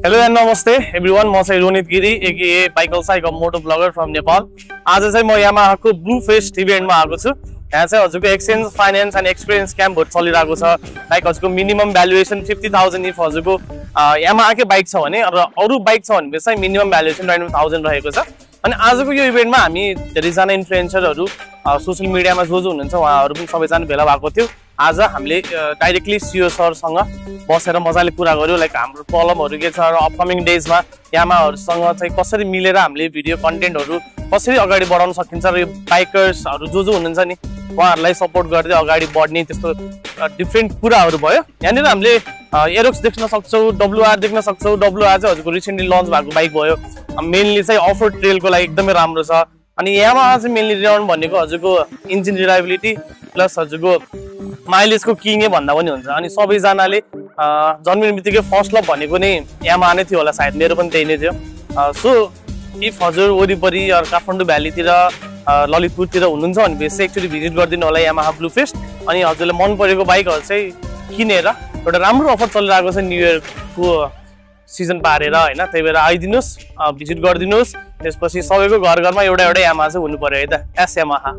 Hello and namaste everyone. म चाहिँ Ronit Giri aka Bike Cycle मोटो ब्लगर फ्रम नेपाल. आज चाहिँ म Yamaha को ब्लू फेस्ट इभेन्टमा आएको छु. यहाँ चाहिँ हजुरको एक्सचेन्ज फाइनान्स एन्ड एक्सपिरियन्स क्याम्पहरु चलिरहेको छ. लाइक हजुरको मिनिमम भ्यालुएसन 50000 इफ हजुरको Yamaha के बाइक छ भने र अरु बाइक छ भने चाहिँ मिनिमम भ्यालुएसन 29000 रहेको छ. अनि आजको यो इभेन्टमा हामी धेरैजना इन्फ्लुएन्सरहरु सोशल मिडियामा जो हुनुहुन्छ उहाँहरु पनि सबैजना भेला भएको थियो. आज हामीले डाइरेक्टली सीओ सरसँग बसेर मजाले कुरा गर्यो. लाइक हाम्रो प्रब्लमहरु के छ र अपकमिङ डेजमा Yamahaहरुसँग चाहिँ कसरी मिलेर हामीले भिडियो कन्टेन्टहरु कसरी अगाडि बढाउन सकिन्छ र यो बाइकर्सहरु जो हुनुहुन्छ नि उहाँहरुलाई सपोर्ट गर्दै अगाडि बढ्ने त्यस्तो डिफरेन्ट कुराहरु भयो. यहाँनिर हामीले एरोक्स देख्न सक्छौं, WR देख्न सक्छौं. WR चाहिँ हजुरको रिसेन्टली लन्च भएको बाइक भयो. मेनली चाहिँ अफ रोड ट्रेलको लागि एकदमै राम्रो छ. अनि Yamaha चाहिँ मेनली रिनाउन्ड भनेको हजुरको इन्जिन रिलायबिलिटी प्लस हजुरको माइलेजको किङे भन्दा पनि हुन्छ. अनि सबैजनाले जन्मिनेबित्तिकै फर्स्ट लभ भनेको नै Yamaha नै थियो होला, सायद मेरो पनि त्यही नै थियो. सो इफ हजुर वरिपरि काठमाडौँ भ्यालीतिर ललितपुरतिर हुनुहुन्छ भने चाहिँ एक्चुअली भिजिट गरिदिनु होला Yamaha ब्लू फेस्ट. अनि हजुरले मन परेको बाइकहरु चाहिँ किनेर एउटा राम्रो अफर चलिरहेको छ न्यू इयरको सिजन पारेर हैन. त्यही भएर आइदिनुस्, भिजिट गरिदिनुस्. त्यसपछि सबैको घर घरमा एउटा Yamaha चाहिँ हुनु पर्यो है त. S Yamaha.